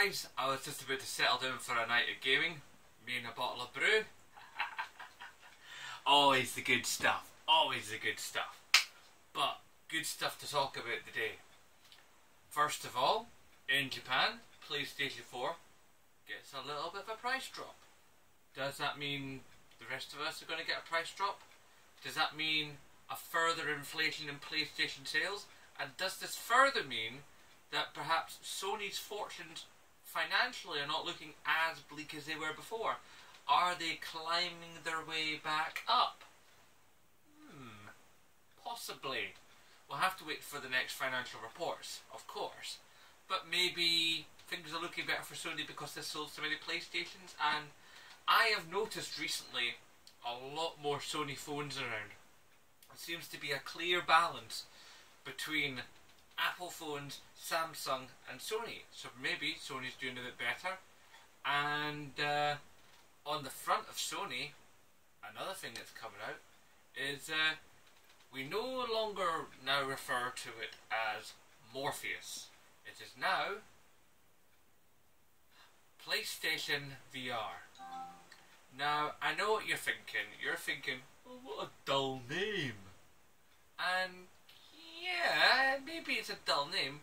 guys, I was just about to settle down for a night of gaming, me and a bottle of brew. Always the good stuff, always the good stuff. But, good stuff to talk about today. First of all, in Japan, PlayStation 4 gets a little bit of a price drop. Does that mean the rest of us are going to get a price drop? Does that mean a further inflation in PlayStation sales? And does this further mean that perhaps Sony's fortunes financially are not looking as bleak as they were before? Are they climbing their way back up? Possibly. We'll have to wait for the next financial reports, of course. But maybe things are looking better for Sony because they sold so many PlayStations. And I have noticed recently a lot more Sony phones around. It seems to be a clear balance between Apple phones, Samsung and Sony. So maybe Sony's doing a bit better. And on the front of Sony, another thing that's coming out is we no longer now refer to it as Morpheus. It is now PlayStation VR. Now, I know what you're thinking. You're thinking, oh, what a dull name. And yeah, maybe it's a dull name,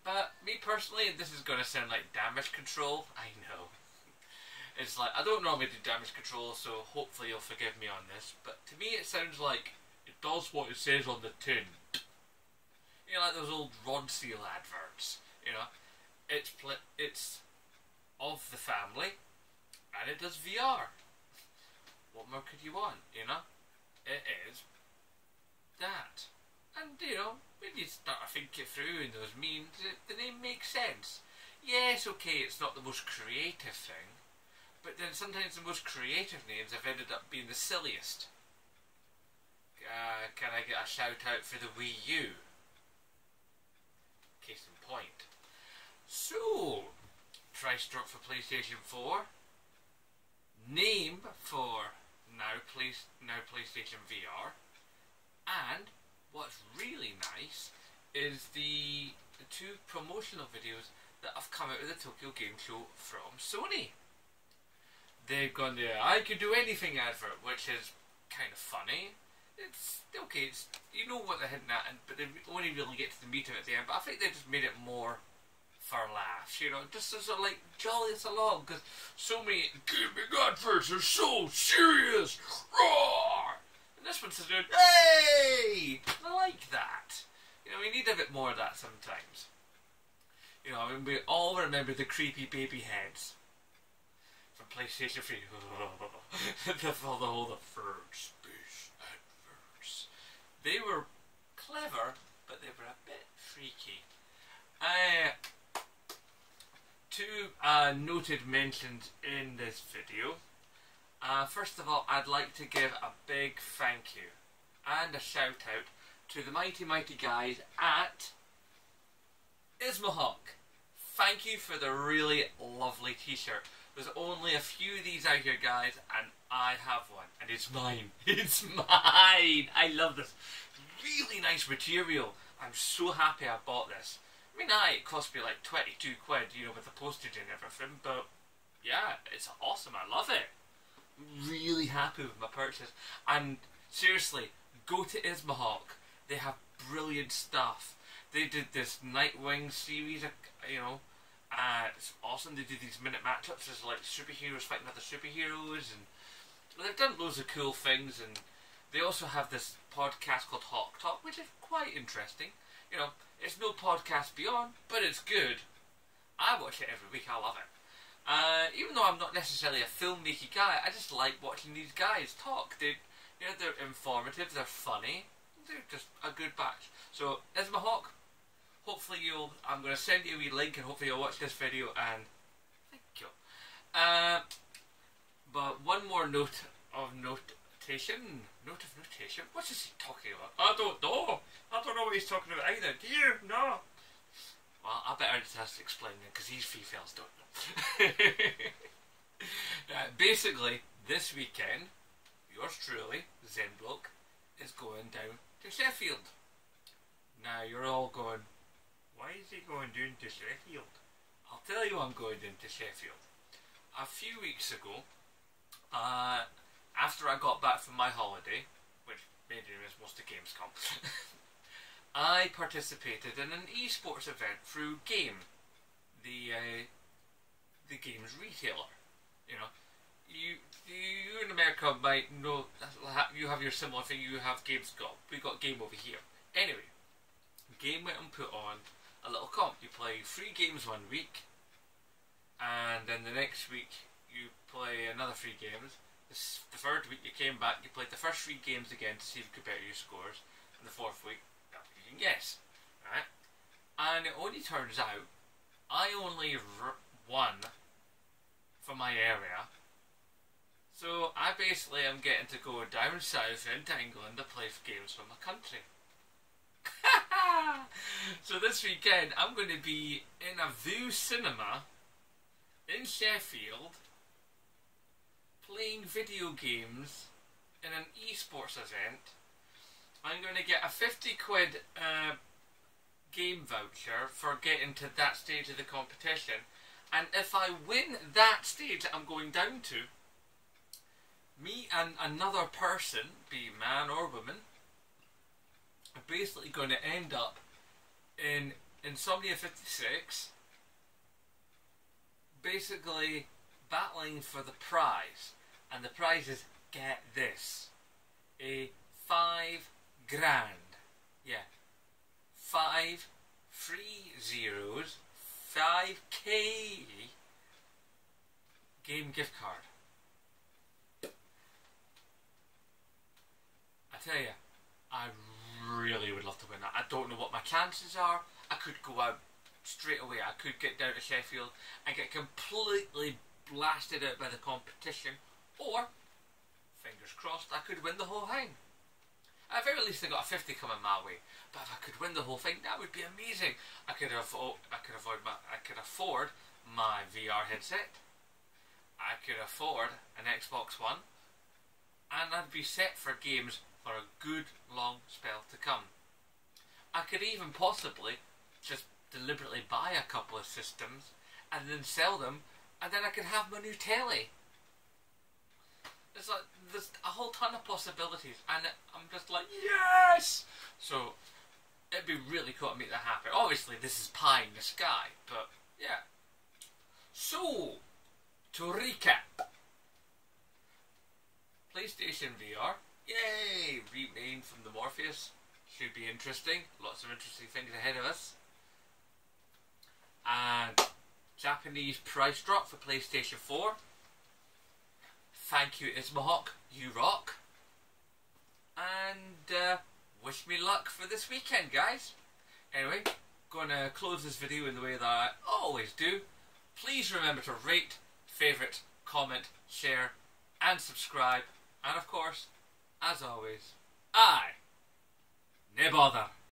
but me personally, and this is going to sound like damage control, I know. It's like, I don't normally do damage control, so hopefully you'll forgive me on this, but to me it sounds like it does what it says on the tin. You know, like those old Rod Seal adverts, you know. It's of the family, and it does VR. What more could you want, you know? It is that. And, you know, when you start to think it through and those means, the name makes sense. Yes, okay, it's not the most creative thing, but then sometimes the most creative names have ended up being the silliest. Can I get a shout out for the Wii U? Case in point. So, price drop for PlayStation 4. Name for now PlayStation VR. And what's really nice is the two promotional videos that have come out of the Tokyo Game Show from Sony. They've gone there, I could do anything advert, which is kind of funny. It's okay, you know what they're hitting at, but they only really get to the meat of it at the end. But I think they just made it more for laughs, you know, just to sort of like jolly us along, because so many gaming adverts are so serious. Roar! And this one says, hey! I like that. You know, we need a bit more of that sometimes. You know, I mean, we all remember the creepy baby heads from PlayStation 3. The third space adverts. They were clever, but they were a bit freaky. Two noted mentions in this video. First of all, I'd like to give a big thank you and a shout out to the mighty guys at Ismahawk. Thank you for the really lovely t-shirt. There's only a few of these out here, guys, and I have one, and it's mine. It's mine! I love this. Really nice material. I'm so happy I bought this. I mean, it cost me like 22 quid, you know, with the postage and everything, but yeah, it's awesome. I love it. Really happy with my purchase. And seriously, go to Ismahawk. They have brilliant stuff. They did this Nightwing series, you know, it's awesome. They do these minute matchups as like superheroes fighting other superheroes, and they've done loads of cool things. And they also have this podcast called Hawk Talk, which is quite interesting. You know, it's no podcast beyond, but it's good. I watch it every week. I love it. Even though I'm not necessarily a filmmaking guy, I just like watching these guys talk. They're informative. They're funny. They're just a good batch. So Ismahawk, hopefully I'm going to send you a wee link, and hopefully you'll watch this video, and thank you. But one more note of notation. What is he talking about? I don't know. I don't know what he's talking about either. Do you? No. Well, I better just explain it, because these females don't know. Basically, this weekend, yours truly, Zenbloke, is going down to Sheffield. Now, you're all going, why is he going down to Sheffield? I'll tell you I'm going into Sheffield. A few weeks ago, after I got back from my holiday, which made it as most of Gamescom, I participated in an esports event through Game, the games retailer. You know, you in America might know, you have your similar thing. You have Gamescom. We got Game over here. Anyway, Game went and put on a little comp. You play 3 games one week, and then the next week you play another 3 games. The third week you came back, you played the first 3 games again to see if you could better your scores, and the fourth week, you can guess, right? And it only turns out I only won for my area, so I basically am getting to go down south into England to play games for my country. So this weekend I'm going to be in a Vue cinema in Sheffield playing video games in an esports event. I'm going to get a 50 quid game voucher for getting to that stage of the competition, and if I win that stage that I'm going down to, me and another person, be man or woman, are basically going to end up in Insomnia 56, basically battling for the prize. And the prize is, get this, a 5 grand, yeah, 5 3 zeros, 5k game gift card. I tell you, I really would love to win that. I don't know what my chances are. I could go out straight away. I could get down to Sheffield and get completely blasted out by the competition, or, fingers crossed, I could win the whole thing. At the very least I got a 50 coming my way, but if I could win the whole thing, that would be amazing. I could afford my VR headset, I could afford an Xbox One, and I'd be set for games for a good long spell to come. I could even possibly just deliberately buy a couple of systems and then sell them, and then I could have my new telly. There's a whole ton of possibilities, and I'm just like, yes! So it'd be really cool to make that happen. Obviously this is pie in the sky, but yeah. So, to recap, PlayStation VR, yay! Renamed from the Morpheus. Should be interesting. Lots of interesting things ahead of us. And Japanese price drop for PlayStation 4. Thank you, Ismahawk. You rock. And wish me luck for this weekend, guys. Anyway, gonna close this video in the way that I always do. Please remember to rate, favourite, comment, share, and subscribe. And of course, as always, I ne bother.